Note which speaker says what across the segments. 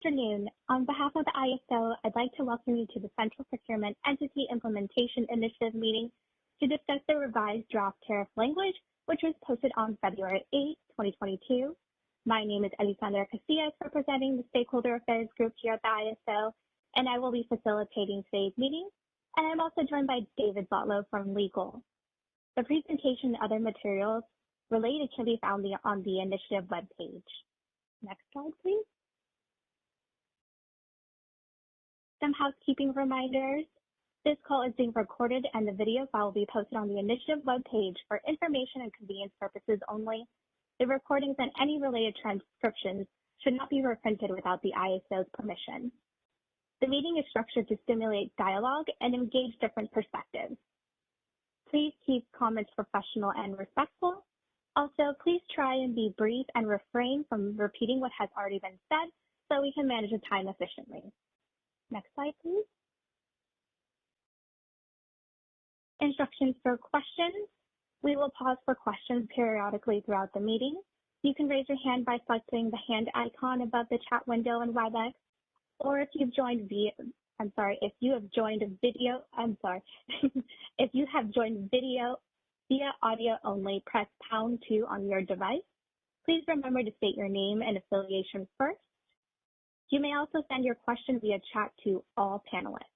Speaker 1: afternoon. On behalf of the ISO, I'd like to welcome you to the Central Procurement Entity Implementation Initiative meeting to discuss the revised draft tariff language, which was posted on February 8, 2022. My name is Elisandra Casillas, representing the Stakeholder Affairs Group here at the ISO, and I will be facilitating today's meeting. And I'm also joined by David Botlow from Legal. The presentation and other materials related can be found on the initiative webpage. Next slide, please. Some housekeeping reminders. This call is being recorded and the video file will be posted on the initiative webpage for information and convenience purposes only. The recordings and any related transcriptions should not be reprinted without the ISO's permission. The meeting is structured to stimulate dialogue and engage different perspectives. Please keep comments professional and respectful. Also, please try and be brief and refrain from repeating what has already been said so we can manage the time efficiently. Next slide, please. Instructions for questions. We will pause for questions periodically throughout the meeting. You can raise your hand by selecting the hand icon above the chat window in WebEx, or if you have joined video, if you have joined video via audio only, press #2 on your device. Please remember to state your name and affiliation first. You may also send your question via chat to all panelists.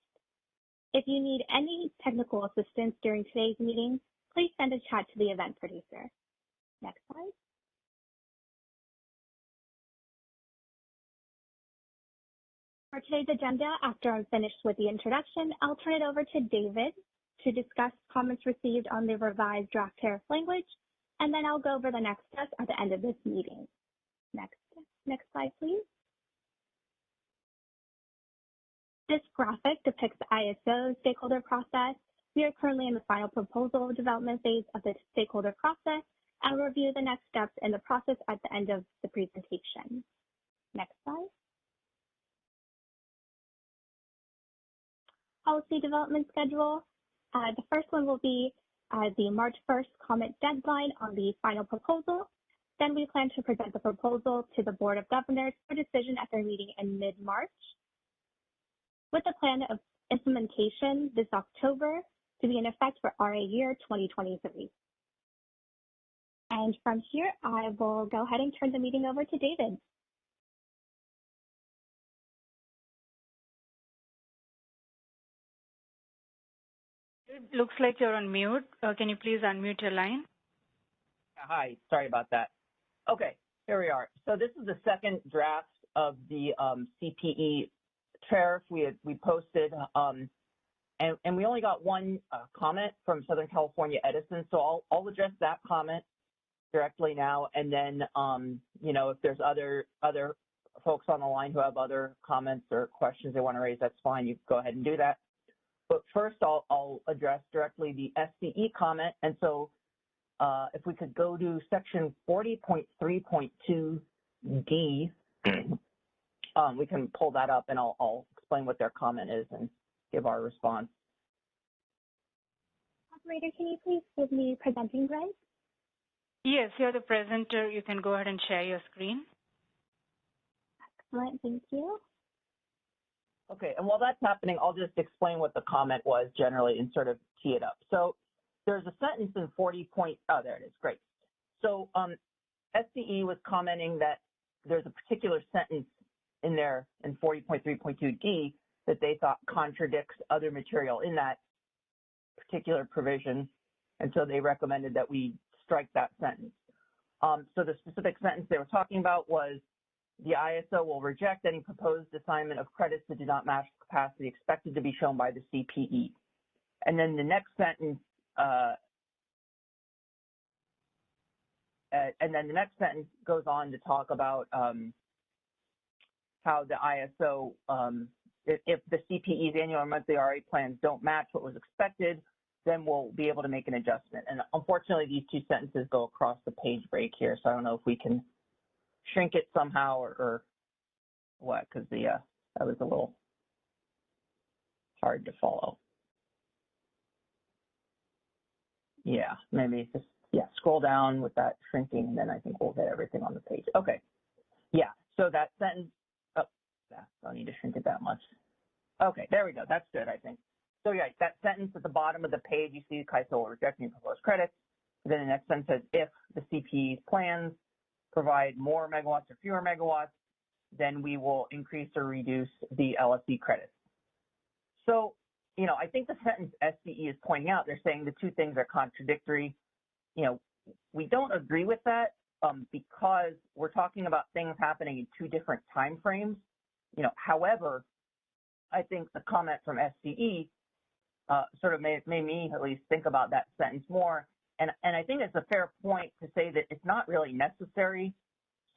Speaker 1: If you need any technical assistance during today's meeting, please send a chat to the event producer. Next slide. For today's agenda, after I'm finished with the introduction, I'll turn it over to David to discuss comments received on the revised draft tariff language, and then I'll go over the next steps at the end of this meeting. Next slide, please. This graphic depicts the ISO stakeholder process. We are currently in the final proposal development phase of the stakeholder process and will review the next steps in the process at the end of the presentation. Next slide. Policy development schedule. The first one will be the March 1st comment deadline on the final proposal. Then we plan to present the proposal to the Board of Governors for decision at their meeting in mid-March, with the plan of implementation this October to be in effect for RA year 2023. And from here, I will go ahead and turn the meeting over to David.
Speaker 2: It looks like you're on mute. Can you please unmute your line?
Speaker 3: Hi, sorry about that. Okay, here we are. So this is the second draft of the CPE tariff we posted, and we only got one comment from Southern California Edison, so I'll address that comment directly now, and then if there's other folks on the line who have other comments or questions they want to raise, that's fine. You go ahead and do that. But first, I'll address directly the SCE comment, and so if we could go to section 40.3.2D. We can pull that up and I'll explain what their comment is and give our response.
Speaker 1: Operator, can you please give me presenting rights?
Speaker 2: Yes, you're the presenter. You can go ahead and share your screen.
Speaker 1: Excellent, thank you.
Speaker 3: Okay, and while that's happening, I'll just explain what the comment was generally and sort of tee it up. So there's a sentence in 40 point, oh, there it is, great. So SCE was commenting that there's a particular sentence in there in 40.3.2D that they thought contradicts other material in that particular provision, and so they recommended that we strike that sentence. So the specific sentence they were talking about was, the ISO will reject any proposed assignment of credits that do not match the capacity expected to be shown by the CPE. And then the next sentence, goes on to talk about how the ISO, if the CPE's annual or monthly RA plans don't match what was expected, then we'll be able to make an adjustment. And unfortunately, these two sentences go across the page break here, so I don't know if we can shrink it somehow or what, because that was a little hard to follow. Yeah, maybe just, scroll down with that shrinking, and then I think we'll get everything on the page. Okay, yeah, so that sentence, Don't need to shrink it that much. Okay, there we go. That's good, I think. So yeah, that sentence at the bottom of the page, you see CAISO will reject any proposed credits. Then the next sentence says, if the CPE's plans provide more megawatts or fewer megawatts, then we will increase or reduce the LSE credits. So, I think the sentence SCE is pointing out, they're saying the two things are contradictory. We don't agree with that because we're talking about things happening in two different time frames. However, I think the comment from SCE sort of made me at least think about that sentence more. And I think it's a fair point to say that it's not really necessary.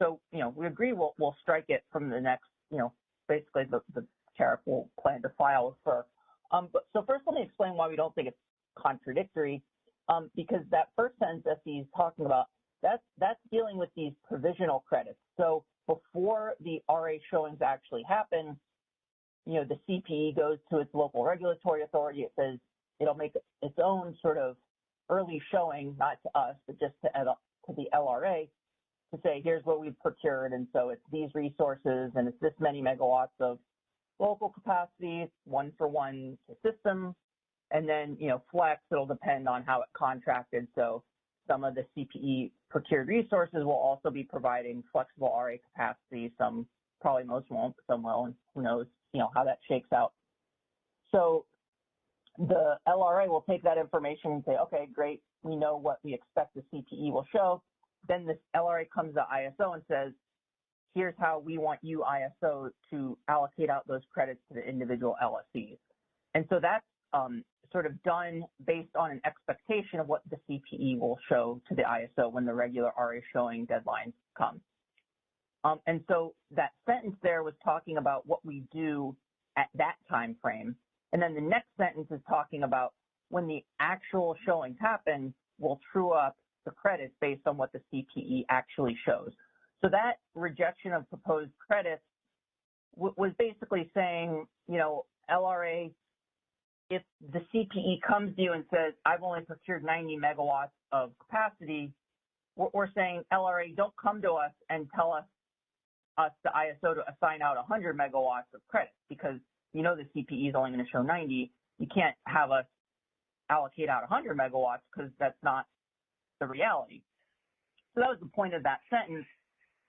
Speaker 3: So, we agree we'll strike it from the next, basically the tariff will plan to file for. So first, let me explain why we don't think it's contradictory, because that first sentence that he's talking about, that's dealing with these provisional credits. So before the RA showings actually happen, the CPE goes to its local regulatory authority. It says it'll make its own sort of early showing, not to us, but just to the LRA, to say, here's what we've procured, and so it's these resources, and it's this many megawatts of local capacity, 1-for-1 to system, and then, flex, it'll depend on how it contracted. So some of the CPE procured resources will also be providing flexible RA capacity. Some, probably most won't, but some will, and who knows, how that shakes out. So the LRA will take that information and say, okay, great, we know what we expect the CPE will show. Then this LRA comes to ISO and says, here's how we want you, ISO, to allocate out those credits to the individual LSEs. And so that's sort of done based on an expectation of what the CPE will show to the ISO when the regular RA showing deadlines come. And so that sentence there was talking about what we do at that time frame. And then the next sentence is talking about when the actual showings happen, we'll true up the credits based on what the CPE actually shows. So that rejection of proposed credits was basically saying, LRA, if the CPE comes to you and says, I've only procured 90 megawatts of capacity, we're saying, LRA, don't come to us and tell us, the ISO, to assign out 100 megawatts of credits, because the CPE is only going to show 90. You can't have us allocate out 100 megawatts because that's not the reality. So that was the point of that sentence.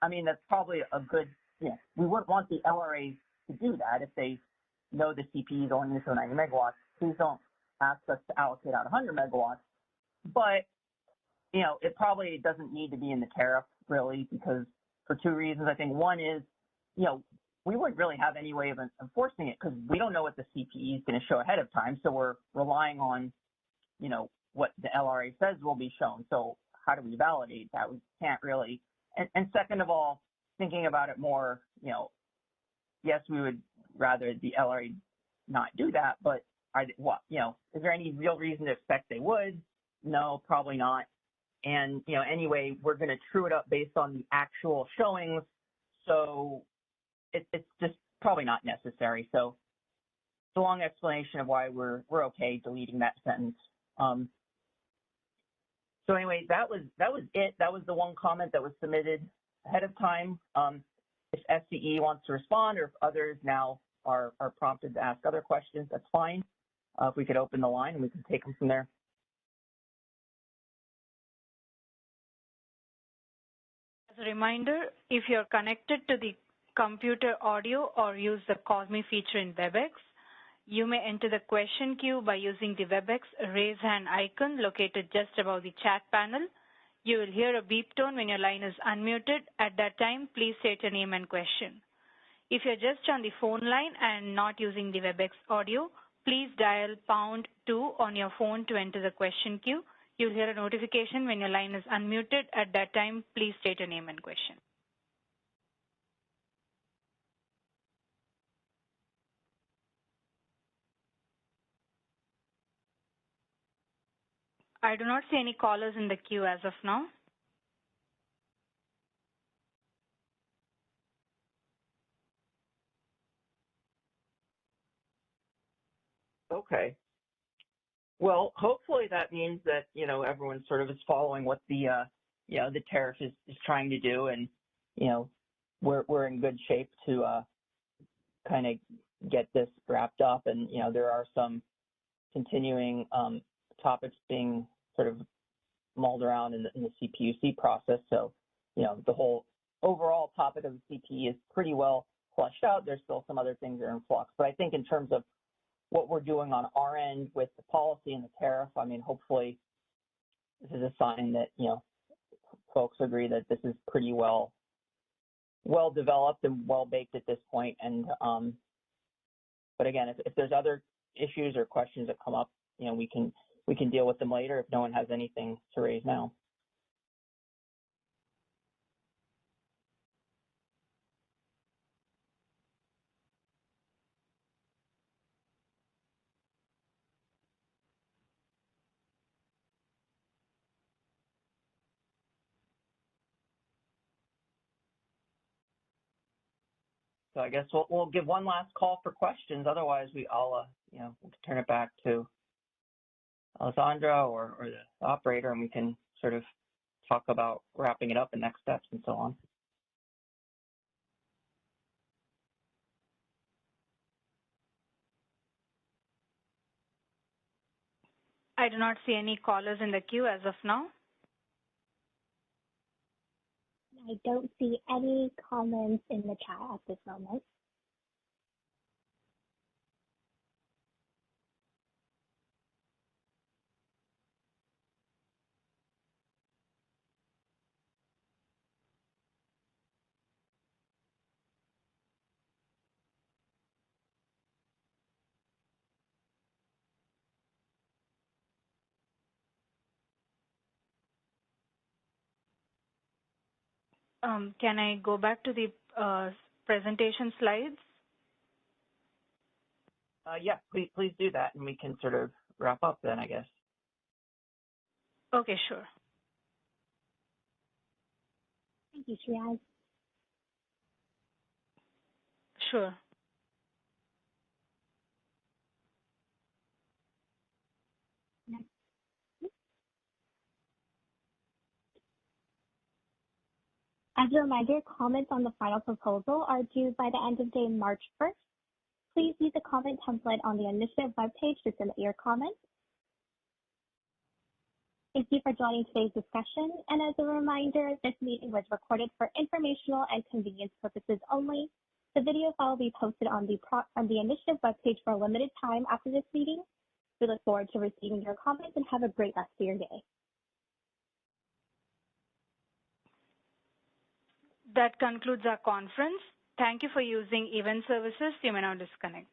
Speaker 3: I mean, that's probably a good, we wouldn't want the LRA to do that if they know the CPE is only going to show 90 megawatts. Please don't ask us to allocate out 100 megawatts. But, it probably doesn't need to be in the tariff, really, because for two reasons. I think one is, we wouldn't really have any way of enforcing it because we don't know what the CPE is going to show ahead of time. So we're relying on, what the LRA says will be shown. So how do we validate that? We can't really. And second of all, thinking about it more, yes, we would rather the LRA not do that, but is there any real reason to expect they would? No, probably not. And, anyway, we're going to true it up based on the actual showings. So it's just probably not necessary. So it's a long explanation of why we're okay deleting that sentence. So anyway, that was it. That was the one comment that was submitted ahead of time. If SCE wants to respond, or if others now are prompted to ask other questions, that's fine. If we could open the line, we can take them from there.
Speaker 2: As a reminder, if you're connected to the computer audio or use the Call Me feature in WebEx, you may enter the question queue by using the WebEx raise hand icon located just above the chat panel. You will hear a beep tone when your line is unmuted. At that time, please state your name and question. If you're just on the phone line and not using the WebEx audio, please dial #2 on your phone to enter the question queue. You'll hear a notification when your line is unmuted. At that time, please state your name and question. I do not see any callers in the queue as of now.
Speaker 3: Okay. Well, hopefully that means that, everyone sort of is following what the tariff is trying to do, and, we're in good shape to kind of get this wrapped up. And, there are some continuing topics being sort of mulled around in the CPUC process. So, the whole overall topic of the CP is pretty well fleshed out. There's still some other things that are in flux. But I think in terms of what we're doing on our end with the policy and the tariff, I mean, hopefully this is a sign that, folks agree that this is pretty well developed and well baked at this point. And but again, if there's other issues or questions that come up, we can deal with them later if no one has anything to raise now. So I guess we'll give one last call for questions. Otherwise, we'll turn it back to Alessandra or the operator, and we can sort of talk about wrapping it up and next steps and so on.
Speaker 2: I do not see any callers in the queue as of now.
Speaker 1: I don't see any comments in the chat at this moment.
Speaker 2: Can I go back to the presentation slides?
Speaker 3: Yeah, please do that, and we can sort of wrap up then, I guess.
Speaker 2: Okay, sure.
Speaker 1: Thank you, Shriyaz.
Speaker 2: Sure.
Speaker 1: As a reminder, comments on the final proposal are due by the end of day March 1st. Please use the comment template on the initiative webpage to submit your comments. Thank you for joining today's discussion. And as a reminder, this meeting was recorded for informational and convenience purposes only. The video file will be posted on the initiative webpage for a limited time after this meeting. We look forward to receiving your comments and have a great rest of your day.
Speaker 2: That concludes our conference. Thank you for using Event Services. You may now disconnect.